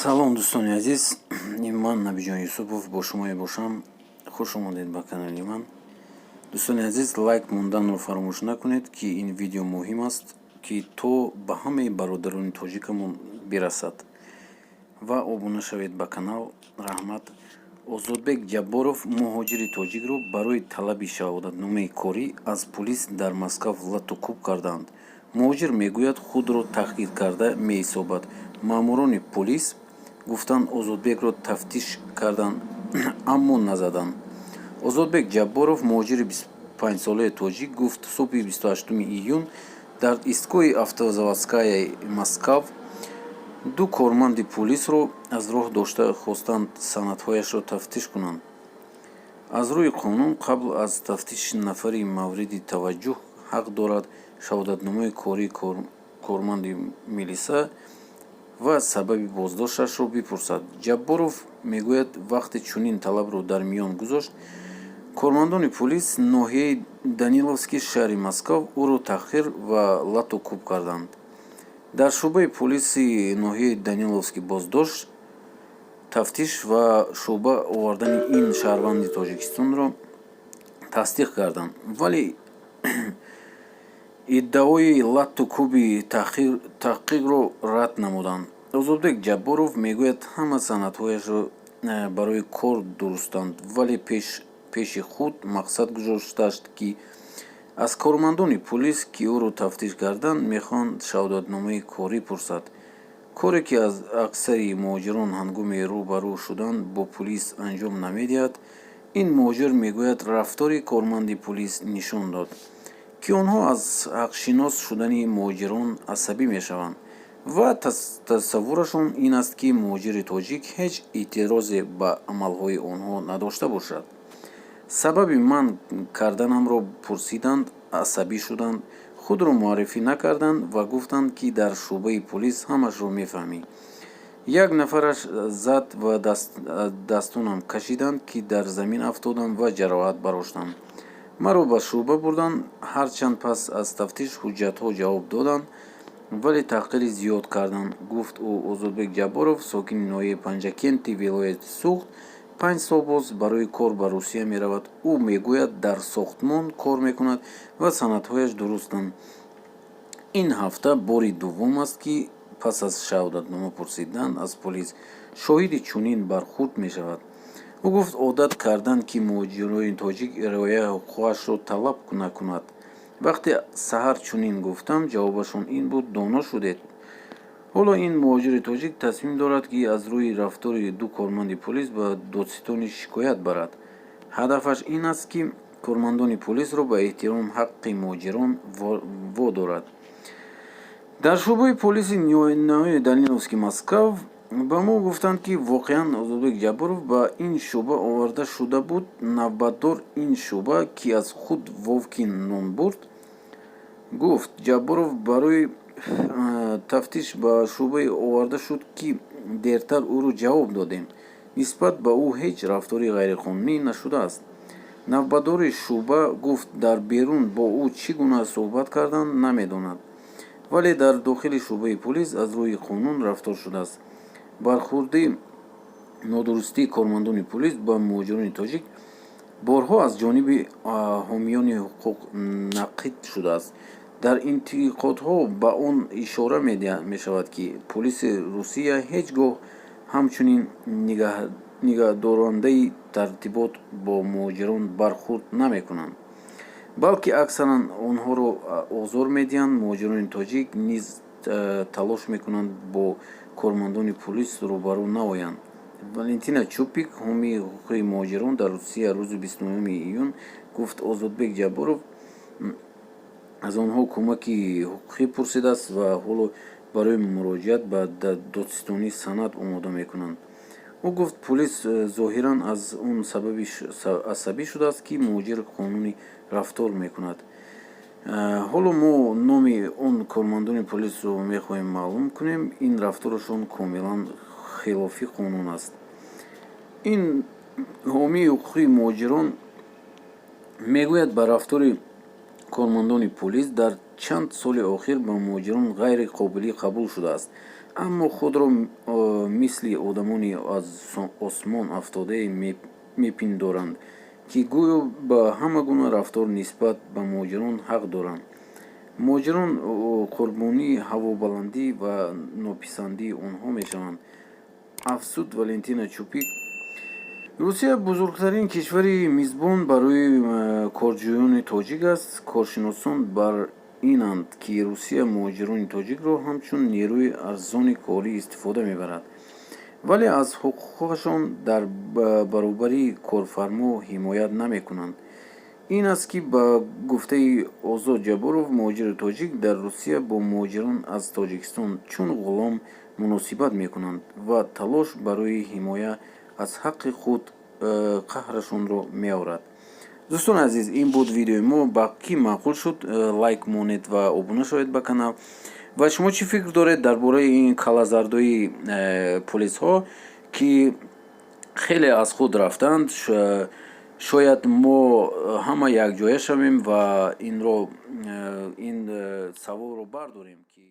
салом дӯстони азиз, ман Набиҷон Юсупов бо шумо мебошам. хуш омадед ба канали ман. дӯстони азиз, лайк монданро фаромӯш накунед, ки ин видео муҳим аст, ки то ба ҳамаи бародарони тоҷикамон бирасад. Ва обуна шавед ба канал. Раҳмат. Озодбек Ҷабборов муҳоҷири тоҷикро барои талаби шаҳодатномаи корӣ аз пулис дар Москав латту кӯб карданд. муҳоҷир мегӯяд худро таҳқир карда меҳисобад. маъмурони пулис гуфтанд Озодбекро тафтиш карданд, аммо назаданд. Озодбек Ҷабборов, муҳоҷири 25-солаи тоҷик, гуфт субҳи 28 июн дар истгоҳи автозаводскаяи Москав ду корманди пулисро аз роҳ дошта хостанд санадҳояшро тафтиш кунанд. аз рӯи қонун қабл аз тафтиш нафари мавриди таваҷҷӯҳ ҳақ дорад шаҳодатномаи кории корманди милиса ва сабаби боздошташро бипурсад. Ҷабборов мегӯяд, вақте чунин талабро дар миён гузошт, кормандони пулис ноҳияи Даниловский шаҳри Москав ӯро таҳқир ва латту кӯб карданд. дар шӯъбаи пулиси ноҳияи Даниловский боздошт, тафтиш ва шӯъба овардани ин шаҳрванди Тоҷикистонро тасдиқ карданд, вале иддаои латту кӯби таҳқиқро рад намуданд. Озодбек Ҷабборов мегӯяд ҳама санадҳояшро барои кор дурустанд, вале пеши худ мақсад гузоштааст, ки аз кормандони пулис, ки ӯро тафтиш карданд, мехоҳанд шаҳодатномаи корӣ пурсад. коре ки аз аксари муҳоҷирон ҳангоми рӯ ба рӯ шудан бо пулис анҷом намедиҳад. ин муҳоҷир мегӯяд рафтори корманди пулис нишон дод, ки онҳо аз ҳақшинос шудани муҳоҷирон асабӣ мешаванд ва тасаввурашон ин аст, ки муҳоҷири тоҷик ҳеҷ эътирозе ба амалҳои онҳо надошта бошад. сабаби манъ карданамро пурсиданд, асабӣ шуданд, худро муаррифӣ накарданд ва гуфтанд, ки дар шӯъбаи пулис ҳамашро мефаҳмӣ. як нафараш зад ва дастонам кашиданд, ки дар замин афтодам ва ҷароҳат бароштам. маро ба шӯъба бурданд. ҳарчанд пас аз тафтиш ҳуҷҷатҳо ҷавоб доданд, вале таҳқири зиёд карданд, гуфт ӯ. Озодбек Ҷабборов, сокини ноҳияи Панҷакенти вилояти Суғд, 5 сол боз барои кор ба Русия меравад. ӯ мегӯяд дар сохтмон кор мекунад ва санадҳояш дурустанд. ин ҳафта бори дуввум аст, ки пас аз шаҳодатнома пурсидан аз пулис шоҳиди чунин бархурд мешавад. ӯ гуфт одат карданд, ки муҳоҷирони тоҷик риояи ҳуқуқашро талаб накунад. вақте саҳар чунин гуфтам, ҷавобашон ин буд: доно шудед. ҳоло ин муҳоҷири тоҷик тасмим дорад, ки аз рӯи рафтори ду корманди пулис ба додситонӣ шикоят барад. ҳадафаш ин аст, ки кормандони пулисро ба эҳтиром ҳаққи муҳоҷирон водорад. дар шӯъбаи полиси ноҳияи Даниловский Москав ба мо гуфтанд, ки воқеан Озодбек Ҷабборов ба ин шӯъба оварда шуда буд. навбатдор ин шӯъба, ки аз худ Вовкин ном бурд, гуфт: Ҷабборов барои тафтиш ба шӯъбае оварда шуд, ки дертар ӯро ҷавоб додем. нисбат ба ӯ ҳеҷ рафтори ғайриқонунӣ нашудааст. навбатдори шӯъба гуфт: дар берун бо ӯ чӣ гуна суҳбат карданд намедонад, вале дар дохили шӯъбаи пулис аз рӯи қонун рафтор шудааст. бархурди нодурустии кормандони пулис ба муҳоҷирони тоҷик борҳо аз ҷониби ҳомиёни ҳуқуқ нақид шудааст. дар интиқодҳо ба он ишора мешавад, ки пулиси Русия ҳеҷ гоҳ ҳамчунин нигаҳдорандаи тартибот бо муҳоҷирон бархурд намекунанд, балки аксаран онҳоро озор медиҳанд. муҳоҷирони тоҷик низ талош мекунанд бо кормандони пулис рӯбарӯ наоянд. Валентина Чупик, ҳомии ҳуқуқи муҳоҷирон дар Русия, рӯзи 29 июн гуфт: Озодбек Ҷабборов аз онҳо кӯмаки ҳуқуқӣ пурсидааст ва ҳоло барои муроҷиат ба додситонӣ санад омода мекунанд. ӯ гуфт пулис зоҳиран аз он сабаби асабӣ шудааст, ки муҳоҷир қонунӣ рафтор мекунад. ҳоло мо номи он кормандони пулисро мехоҳем маълум кунем. ин рафторашон комилан хилофи қонун аст. ин ҳомии ҳуқуқи муҳоҷирон мегӯяд ба рафтори кормандони пулис дар чанд соли охир ба муҳоҷирон ғайриқобилӣ қабул шудааст, аммо худро мисли одамони аз осмон афтодаe мепиндоранд, ки гӯё ба ҳама гуна рафтор нисбат ба муҳоҷирон ҳақ доранд. муҳоҷирон қурбонии ҳавобаландӣ ва нописандии онҳо мешаванд, афзуд Валентина Чупик. русия бузургтарин кишвари мизбон барои корҷӯёни тоҷик аст. Коршиносон бар инанд, ки Русия муҳоҷирони тоҷикро ҳамчун нерӯи арзони корӣ истифода мебарад, вале аз ҳуқуқашон дар баробари корфармо ҳимоят намекунанд. ин аст ки ба гуфтаи Озод Ҷаборов, муҳоҷири тоҷик дар Русия бо муҳоҷирон аз Тоҷикистон чун ғулом муносибат мекунанд ва талош барои ҳимоя аз ҳаққи худ қаҳрашонро меорад. дӯстон азиз, ин буд видеои мо. ба кӣ маъқул шуд лайк монед ва обуна шавед ба канал. ва шумо чӣ фикр доред дар бораи ин калазардои полисҳо, ки хеле аз худ рафтанд? шояд мо ҳама якҷоя шавем ва ин саволро бардорем, ки